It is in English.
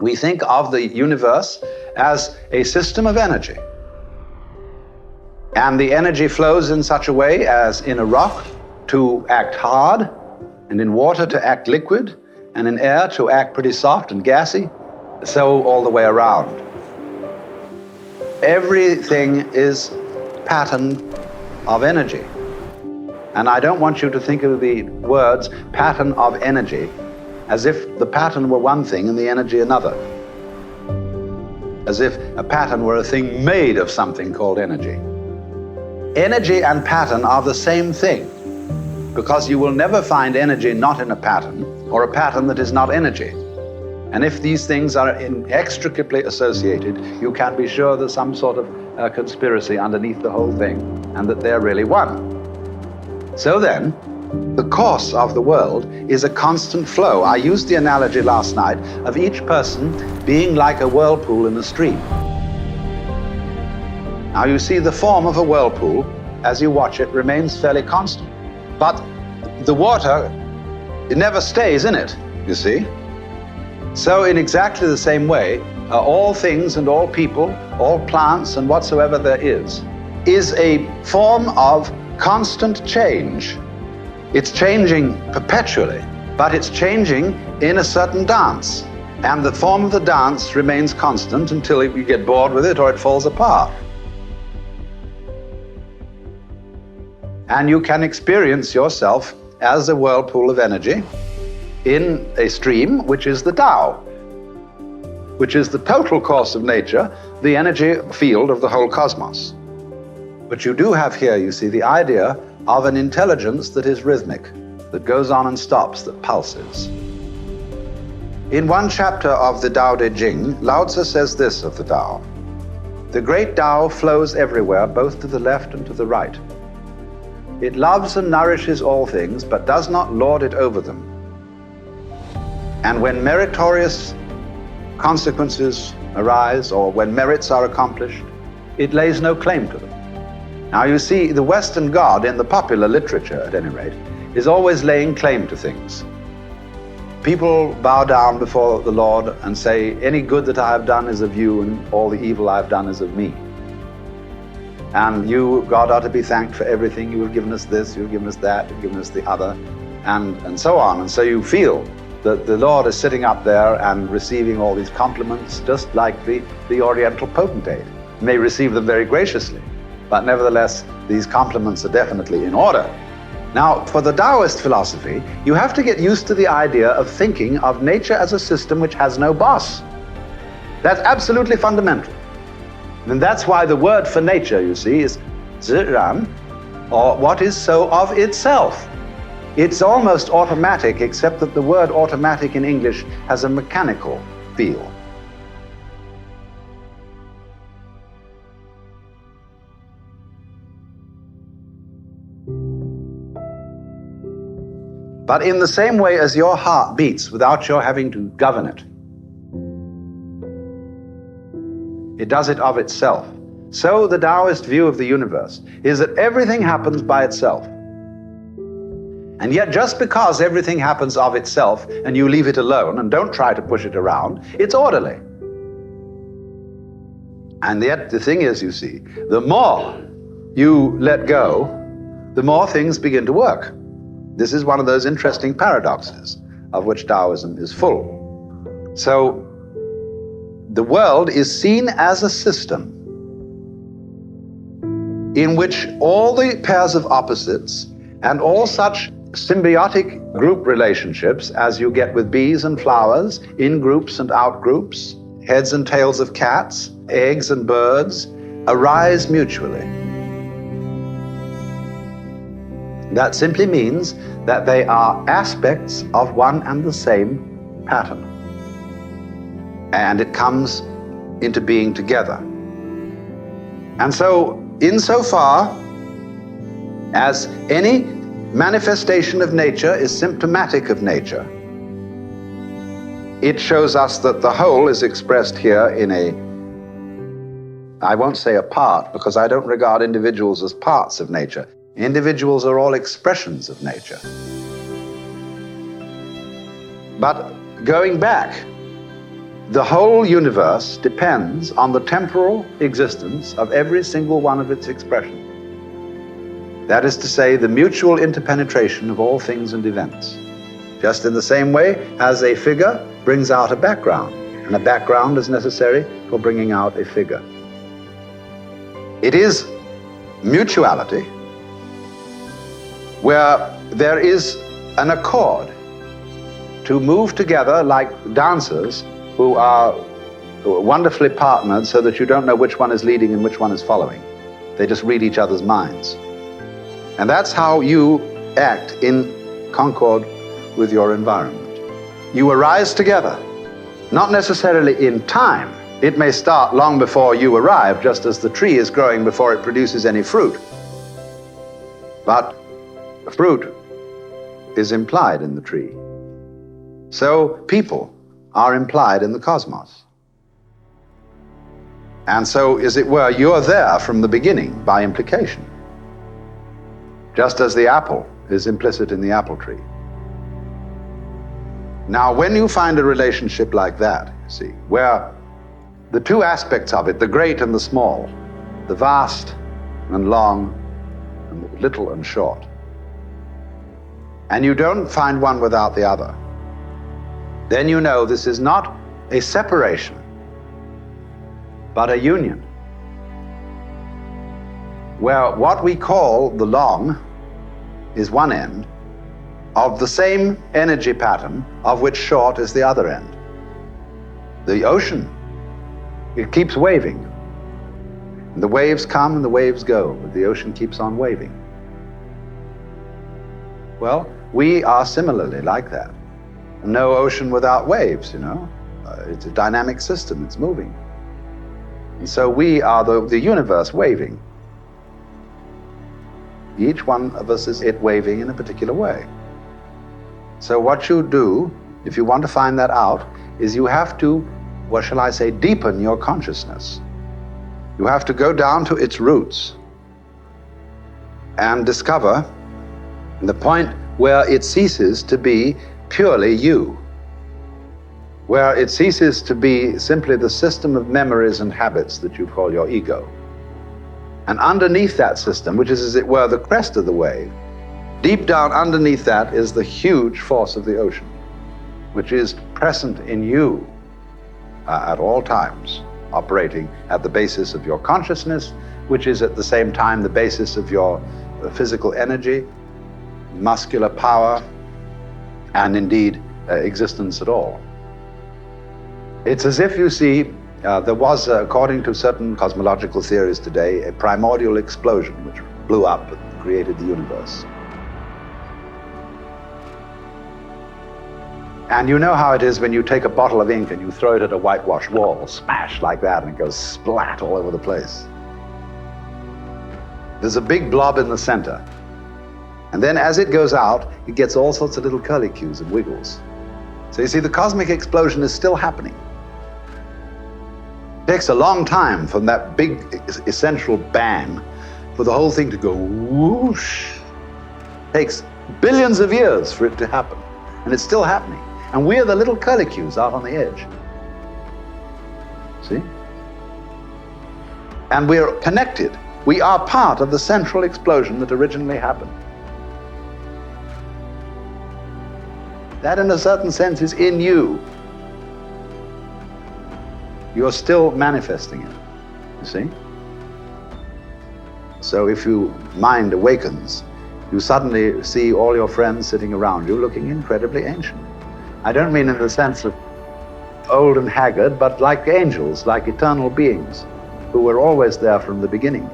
We think of the universe as a system of energy. And the energy flows in such a way as in a rock to act hard, and in water to act liquid, and in air to act pretty soft and gassy, so all the way around. Everything is pattern of energy. And I don't want you to think of the words pattern of energy as if the pattern were one thing and the energy another. As if a pattern were a thing made of something called energy. Energy and pattern are the same thing, because you will never find energy not in a pattern, or a pattern that is not energy. And if these things are inextricably associated, you can be sure there's some sort of conspiracy underneath the whole thing, and that they're really one. So then, the course of the world is a constant flow. I used the analogy last night of each person being like a whirlpool in a stream. Now you see the form of a whirlpool, as you watch it, remains fairly constant. But the water, it never stays in it, you see. So in exactly the same way, all things and all people, all plants and whatsoever there is a form of constant change. It's changing perpetually, but it's changing in a certain dance. And the form of the dance remains constant until you get bored with it or it falls apart. And you can experience yourself as a whirlpool of energy in a stream, which is the Tao, which is the total course of nature, the energy field of the whole cosmos. But you do have here, you see, the idea of an intelligence that is rhythmic, that goes on and stops, that pulses. In one chapter of the Tao Te Ching, Lao Tzu says this of the Tao: "The great Tao flows everywhere, both to the left and to the right. It loves and nourishes all things, but does not lord it over them. And when meritorious consequences arise, or when merits are accomplished, it lays no claim to them." Now you see, the Western God, in the popular literature at any rate, is always laying claim to things. People bow down before the Lord and say, any good that I have done is of you, and all the evil I have done is of me. And you, God, are to be thanked for everything. You have given us this, you have given us that, you've given us the other, and so on. And so you feel that the Lord is sitting up there and receiving all these compliments, just like the Oriental potentate. He may receive them very graciously, but nevertheless, these compliments are definitely in order. Now, for the Taoist philosophy, you have to get used to the idea of thinking of nature as a system which has no boss. That's absolutely fundamental. And that's why the word for nature, you see, is ziran, or what is so of itself. It's almost automatic, except that the word automatic in English has a mechanical feel. But in the same way as your heart beats without your having to govern it, it does it of itself. So the Taoist view of the universe is that everything happens by itself. And yet just because everything happens of itself and you leave it alone and don't try to push it around, it's orderly. And yet the thing is, you see, the more you let go, the more things begin to work. This is one of those interesting paradoxes of which Taoism is full. So the world is seen as a system in which all the pairs of opposites and all such symbiotic group relationships, as you get with bees and flowers, in groups and out groups, heads and tails of cats, eggs and birds, arise mutually. That simply means that they are aspects of one and the same pattern. And it comes into being together. And so, insofar as any manifestation of nature is symptomatic of nature, it shows us that the whole is expressed here in I won't say a part, because I don't regard individuals as parts of nature. Individuals are all expressions of nature. But going back, The whole universe depends on the temporal existence of every single one of its expressions. That is to say, the mutual interpenetration of all things and events. Just in the same way as a figure brings out a background, and a background is necessary for bringing out a figure. It is mutuality where there is an accord to move together like dancers who are wonderfully partnered so that you don't know which one is leading and which one is following. They just read each other's minds. And that's how you act in concord with your environment. You arise together, not necessarily in time. It may start long before you arrive, just as the tree is growing before it produces any fruit. But the fruit is implied in the tree. So people are implied in the cosmos. And so, as it were, you're there from the beginning by implication. Just as the apple is implicit in the apple tree. Now, when you find a relationship like that, you see, where the two aspects of it, the great and the small, the vast and long, and the little and short, and you don't find one without the other, then you know this is not a separation, but a union, where what we call the long is one end of the same energy pattern of which short is the other end. The ocean, it keeps waving. And the waves come and the waves go, but the ocean keeps on waving. Well, we are similarly like that. No ocean without waves, you know. It's a dynamic system, it's moving. And so we are the universe waving. Each one of us is it waving in a particular way. So what you do, if you want to find that out, is you have to, what shall I say, deepen your consciousness. You have to go down to its roots and discover the point where it ceases to be purely you, where it ceases to be simply the system of memories and habits that you call your ego. And underneath that system, which is, as it were, the crest of the wave, deep down underneath that is the huge force of the ocean, which is present in you at all times, operating at the basis of your consciousness, which is at the same time the basis of your physical energy, muscular power, and indeed existence at all. It's as if, you see, there was, according to certain cosmological theories today, a primordial explosion which blew up and created the universe. And you know how it is when you take a bottle of ink and you throw it at a whitewashed wall, smash like that, and it goes splat all over the place. There's a big blob in the center. And then as it goes out, it gets all sorts of little curlicues and wiggles. So you see, the cosmic explosion is still happening. It takes a long time from that big essential bang for the whole thing to go whoosh. It takes billions of years for it to happen, and it's still happening. And we're the little curlicues out on the edge. See? And we're connected. We are part of the central explosion that originally happened. That, in a certain sense, is in you. You're still manifesting it, you see? So if your mind awakens, you suddenly see all your friends sitting around you looking incredibly ancient. I don't mean in the sense of old and haggard, but like angels, like eternal beings who were always there from the beginning.